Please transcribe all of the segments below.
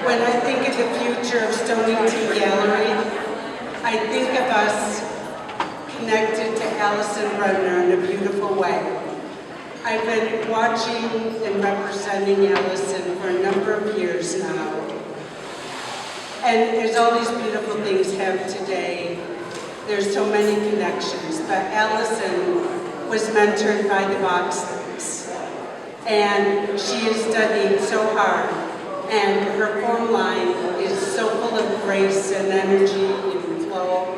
When I think of the future of Stonington Gallery, I think of us connected to Alison Bremner in a beautiful way. I've been watching and representing Alison for a number of years now. And there's all these beautiful things happening today. There's so many connections, but Alison was mentored by the Boxleys. And she is studying so hard. And her form line is so full of grace and energy and flow.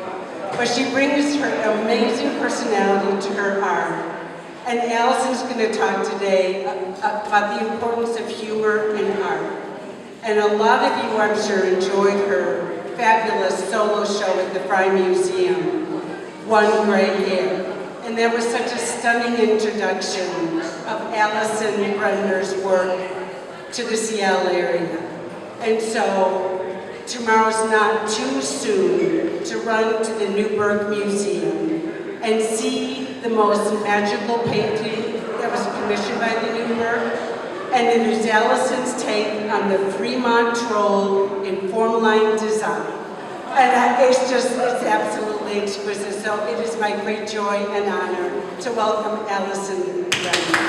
But she brings her amazing personality to her art. And Alison's going to talk today about the importance of humor in art. And a lot of you, I'm sure, enjoyed her fabulous solo show at the Fry Museum, One Gray Hair. And that was such a stunning introduction of Alison Bremner's work to the Seattle area. And so tomorrow's not too soon to run to the Newburgh Museum and see the most magical painting that was commissioned by the Newburgh. And it is Alison's take on the Fremont Troll in form line design. And it's absolutely exquisite. So it is my great joy and honor to welcome Alison Bremner.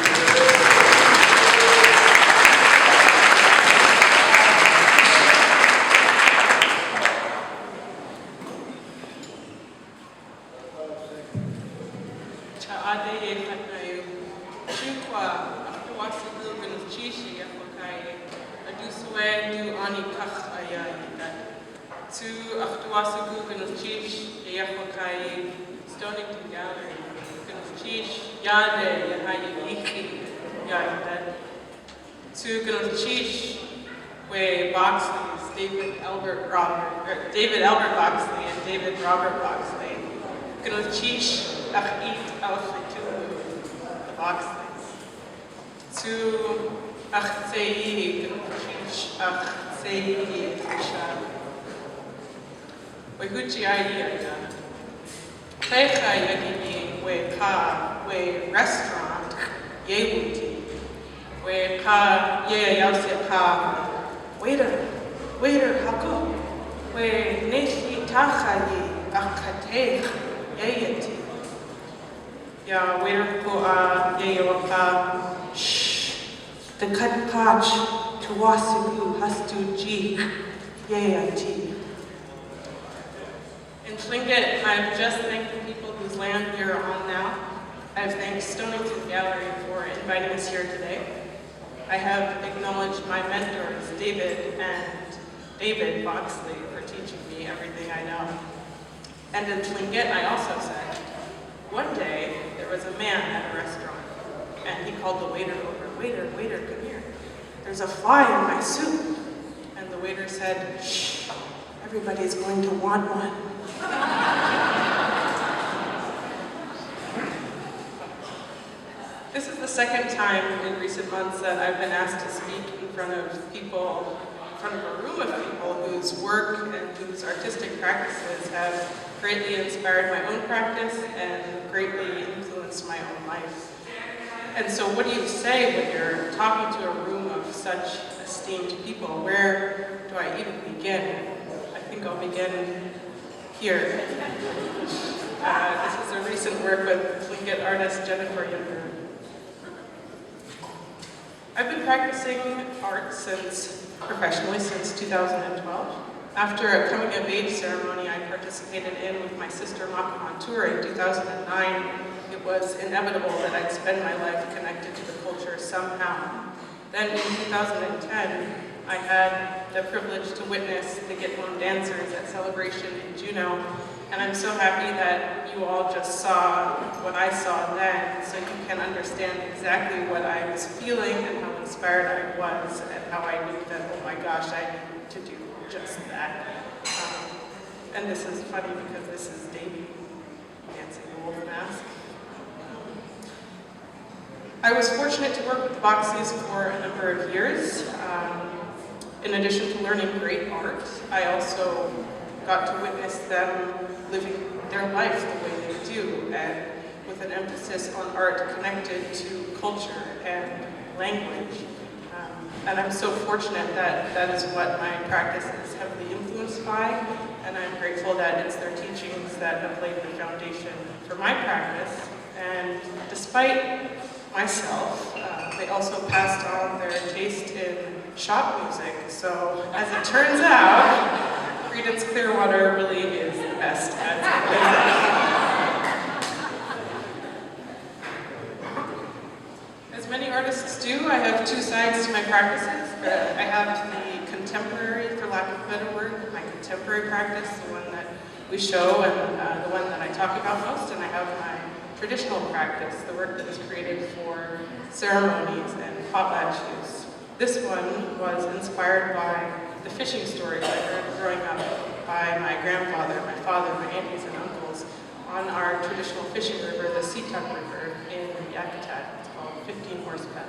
Stonington Gallery, Yade, Yahayi, Yahayi, to Gnochish, where Boxley's David Albert Boxley and David Robert Boxley, Gnochish, Achit Alfitu, the Boxleys, to Achtzei, Gnochish, Achtzei, Trisha, Wehuchi Ayada. Pecha yagini we ka we restaurant yewuti we ka ye yause ka waiter hako we neshi tachayi akatech yeyeti ya waiter ko yeyawaka shh the cut patch to wasigu hastu ji yeyati. In Tlingit, I've just thanked the people whose land we are on now. I've thanked Stonington Gallery for inviting us here today. I have acknowledged my mentors, David and David Boxley, for teaching me everything I know. And in Tlingit, I also said, one day there was a man at a restaurant, and he called the waiter over, waiter, come here. There's a fly in my soup. And the waiter said, shh, everybody's going to want one. This is the second time in recent months that I've been asked to speak in front of people, in front of a room of people whose work and whose artistic practices have greatly inspired my own practice and greatly influenced my own life. And so what do you say when you're talking to a room of such esteemed people? Where do I even begin? I think I'll begin here. This is a recent work with Tlingit artist Jennifer Younger. I've been practicing art professionally since 2012. After a coming of age ceremony I participated in with my sister Makaman tour in 2009, it was inevitable that I'd spend my life connected to the culture somehow. Then in 2010, I had the privilege to witness the Gitwan dancers at Celebration in Juneau, and I'm so happy that you all just saw what I saw then, so you can understand exactly what I was feeling and how inspired I was, and how I knew that, oh my gosh, I need to do just that. And this is funny because this is Davey dancing the wolf mask. I was fortunate to work with the Boxleys for a number of years. In addition to learning great art, I also got to witness them living their life the way they do, and with an emphasis on art connected to culture and language. And I'm so fortunate that that is what my practice is heavily influenced by, and I'm grateful that it's their teachings that have laid the foundation for my practice. And despite myself, they also passed on their taste in shop music. So as it turns out, Creedence Clearwater really is the best at it. As many artists do, I have two sides to my practices. I have the contemporary, for lack of a better word, my contemporary practice, the one that we show and the one that I talk about most, and I have my traditional practice, the work that was created for ceremonies and potlatch use. This one was inspired by the fishing stories I heard growing up by my grandfather, my father, my aunties and uncles on our traditional fishing river, the Seatuck River in Yakutat. It's called 15 Horse Paddle.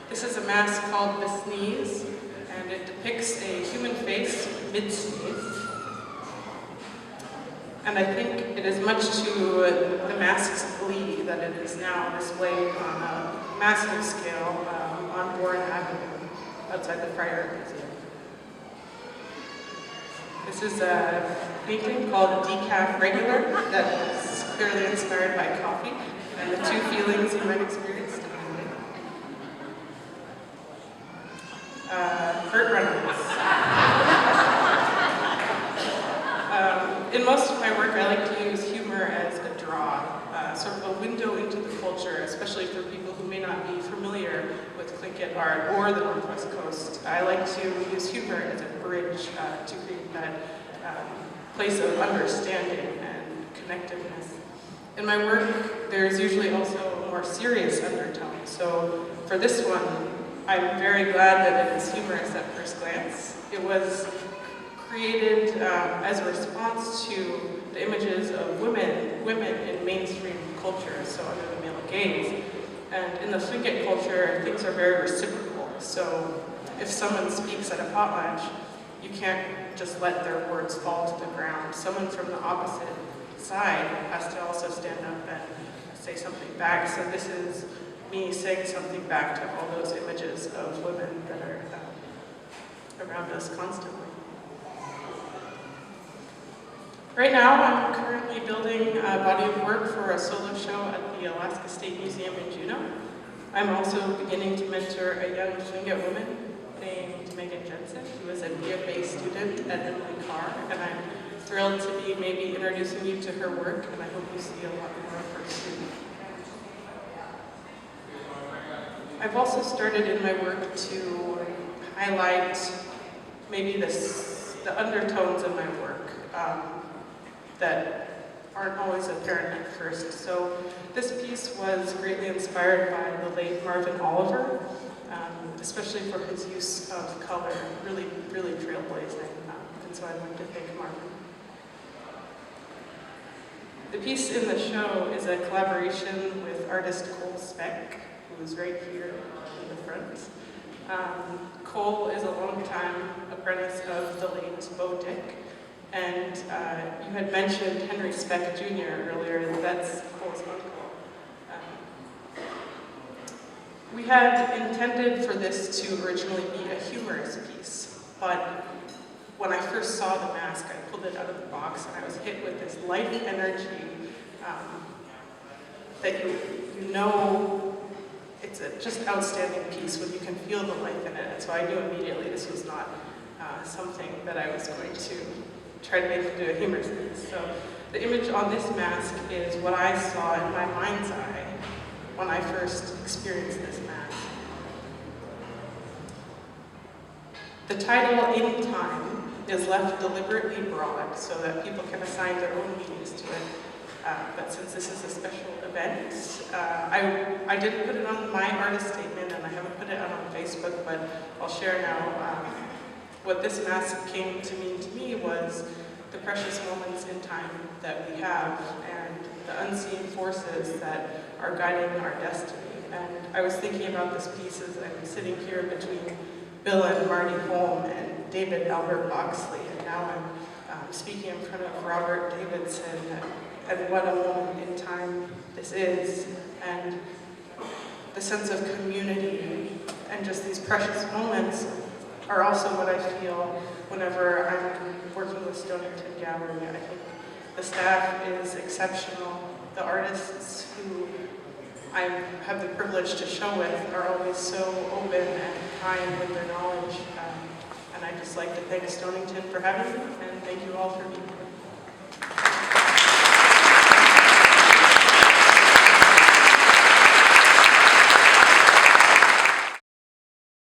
This is a mask called The Sneeze, and it depicts a human face mid-sneeze. And I think it is much to the mask's glee that it is now displayed on a massive scale on Warren Avenue outside the Friar Museum. This is a painting called Decaf Regular that is clearly inspired by coffee and the two feelings you might experience. Kurt Reynolds. In most of my work, I like to use humor as a draw, sort of a window into the culture, especially for people who may not be familiar with Tlingit art or the Northwest Coast. I like to use humor as a bridge to create that place of understanding and connectiveness. In my work, there's usually also a more serious undertone. So for this one, I'm very glad that it is humorous at first glance. It was created as a response to the images of women in mainstream culture, so under the male gaze. And in the Tlingit culture, things are very reciprocal. So if someone speaks at a potlatch, you can't just let their words fall to the ground. Someone from the opposite side has to also stand up and say something back. So this is me saying something back to all those images of women that are around us constantly. Right now, I'm currently building a body of work for a solo show at the Alaska State Museum in Juneau. I'm also beginning to mentor a young Tlingit woman named Megan Jensen, who is a BFA student at Emily Carr, and I'm thrilled to be maybe introducing you to her work, and I hope you see a lot more of her soon. I've also started in my work to highlight maybe the undertones of my work that aren't always apparent at first. So this piece was greatly inspired by the late Marvin Oliver, especially for his use of color, really trailblazing. And so I'd like to thank Marvin. The piece in the show is a collaboration with artist Cole Speck, who's right here in the front. Cole is a longtime apprentice of the late Bo Dick, and you had mentioned Henry Speck Jr. earlier, that's Cole's uncle. We had intended for this to originally be a humorous piece, but when I first saw the mask, I pulled it out of the box and I was hit with this life energy that you know it's a just outstanding piece when you can feel the life in it. And so I knew immediately this was not something that I was going to try to make into a humorous piece. So the image on this mask is what I saw in my mind's eye when I first experienced this mask. The title, In Time, is left deliberately broad so that people can assign their own meanings to it. But since this is a special event, I didn't put it on my artist statement and I haven't put it out on Facebook, but I'll share now. What this mask came to mean to me was the precious moments in time that we have and the unseen forces that are guiding our destiny. And I was thinking about this piece as I'm sitting here between Bill and Marty Holm and David Albert Boxley, and now I'm speaking in front of Robert Davidson, and what a moment in time this is. And the sense of community and just these precious moments are also what I feel whenever I'm working with Stonington Gallery. I think the staff is exceptional. The artists who I have the privilege to show with are always so open and kind with their knowledge. And I'd just like to thank Stonington for having me, and thank you all for being here.